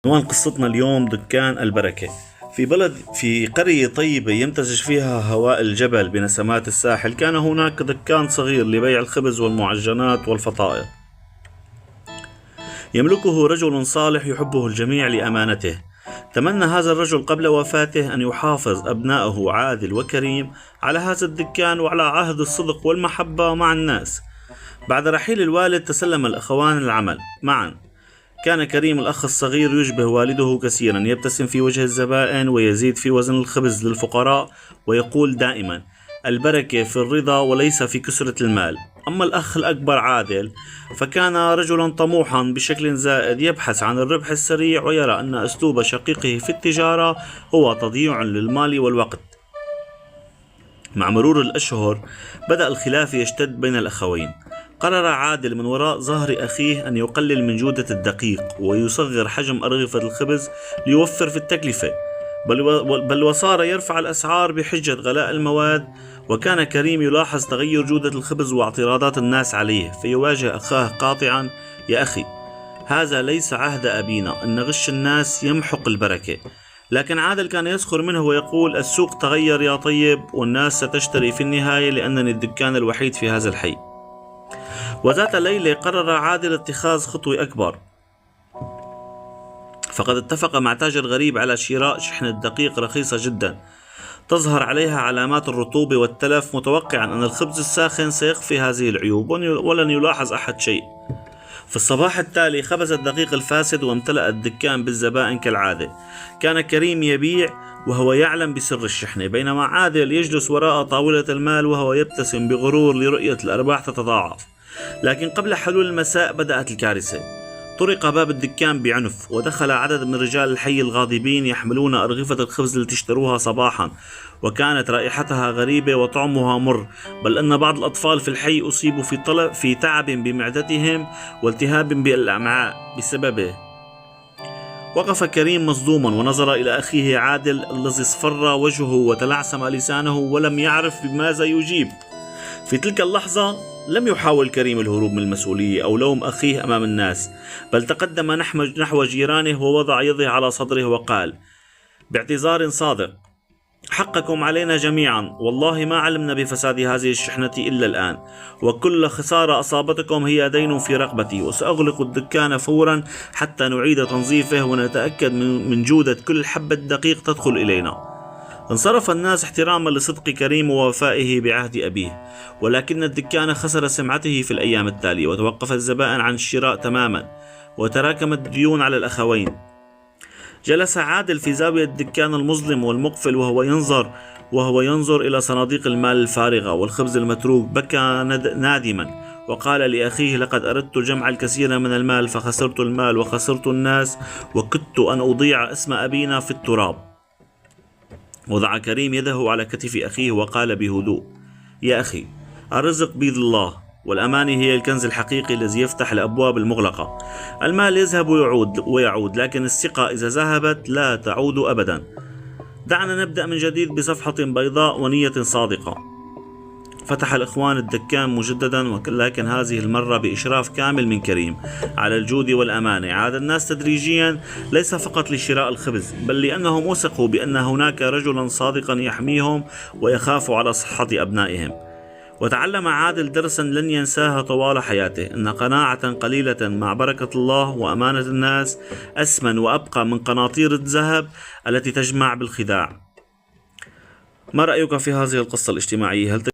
عنوان قصتنا اليوم دكان البركة. في قرية طيبة يمتزج فيها هواء الجبل بنسمات الساحل، كان هناك دكان صغير لبيع الخبز والمعجنات والفطائر، يملكه رجل صالح يحبه الجميع لأمانته. تمنى هذا الرجل قبل وفاته أن يحافظ أبنائه عادل وكريم على هذا الدكان وعلى عهد الصدق والمحبة مع الناس. بعد رحيل الوالد تسلم الأخوان العمل معا. كان كريم الأخ الصغير يشبه والده كثيرا، يبتسم في وجه الزبائن ويزيد في وزن الخبز للفقراء، ويقول دائما: البركة في الرضا وليس في كثرة المال. أما الأخ الأكبر عادل فكان رجلا طموحا بشكل زائد، يبحث عن الربح السريع ويرى أن أسلوب شقيقه في التجارة هو تضييع للمال والوقت. مع مرور الأشهر بدأ الخلاف يشتد بين الأخوين. قرر عادل من وراء ظهر أخيه أن يقلل من جودة الدقيق ويصغر حجم أرغفة الخبز ليوفر في التكلفة، بل وصار يرفع الأسعار بحجة غلاء المواد. وكان كريم يلاحظ تغير جودة الخبز واعتراضات الناس عليه، فيواجه أخاه قاطعا: يا أخي، هذا ليس عهد أبينا أن غش الناس يمحق البركة. لكن عادل كان يسخر منه ويقول: السوق تغير يا طيب، والناس ستشتري في النهاية لأنني الدكان الوحيد في هذا الحي. وذات ليلة قرر عادل اتخاذ خطوة أكبر، فقد اتفق مع تاجر غريب على شراء شحنة دقيق رخيصة جدا تظهر عليها علامات الرطوبة والتلف، متوقعا أن الخبز الساخن سيخفي هذه العيوب ولن يلاحظ أحد شيء. في الصباح التالي خبز الدقيق الفاسد وامتلأ الدكان بالزبائن كالعادة. كان كريم يبيع وهو يعلم بسر الشحنة، بينما عادل يجلس وراء طاولة المال وهو يبتسم بغرور لرؤية الأرباح تتضاعف. لكن قبل حلول المساء بدأت الكارثة. طرق باب الدكان بعنف، ودخل عدد من رجال الحي الغاضبين يحملون أرغفة الخبز التي اشتروها صباحا، وكانت رائحتها غريبة وطعمها مر، بل أن بعض الأطفال في الحي أصيبوا في تعب بمعدتهم والتهاب بالأمعاء بسببه. وقف كريم مصدوما ونظر إلى أخيه عادل الذي اصفر وجهه وتلعثم لسانه ولم يعرف بماذا يجيب. في تلك اللحظة لم يحاول كريم الهروب من المسؤولية أو لوم أخيه أمام الناس، بل تقدم نحو جيرانه ووضع يده على صدره وقال باعتذار صادق: حقكم علينا جميعا، والله ما علمنا بفساد هذه الشحنة إلا الآن، وكل خسارة أصابتكم هي دين في رقبتي، وسأغلق الدكان فورا حتى نعيد تنظيفه ونتأكد من جودة كل حبة دقيق تدخل إلينا. انصرف الناس احتراما لصدق كريم ووفائه بعهد أبيه، ولكن الدكان خسر سمعته في الأيام التالية، وتوقف الزبائن عن الشراء تماما، وتراكمت الديون على الأخوين. جلس عادل في زاوية الدكان المظلم والمقفل وهو ينظر إلى صناديق المال الفارغة والخبز المتروك. بكى نادما وقال لأخيه: لقد أردت جمع الكثير من المال، فخسرت المال وخسرت الناس، وكدت أن أضيع اسم أبينا في التراب. وضع كريم يده على كتف أخيه وقال بهدوء: يا أخي، الرزق بيد الله، والأمانة هي الكنز الحقيقي الذي يفتح الأبواب المغلقة. المال يذهب ويعود، لكن الثقة إذا ذهبت لا تعود أبدا. دعنا نبدأ من جديد بصفحة بيضاء ونية صادقة. فتح الإخوان الدكان مجددا، ولكن هذه المرة بإشراف كامل من كريم على الجود والأمانة. عاد الناس تدريجيا ليس فقط لشراء الخبز، بل لأنهم وثقوا بأن هناك رجلا صادقا يحميهم ويخاف على صحة أبنائهم. وتعلم عادل درسا لن ينساها طوال حياته: أن قناعة قليلة مع بركة الله وأمانة الناس أثمن وأبقى من قناطير الذهب التي تجمع بالخداع. ما رأيك في هذه القصة الاجتماعية؟ هل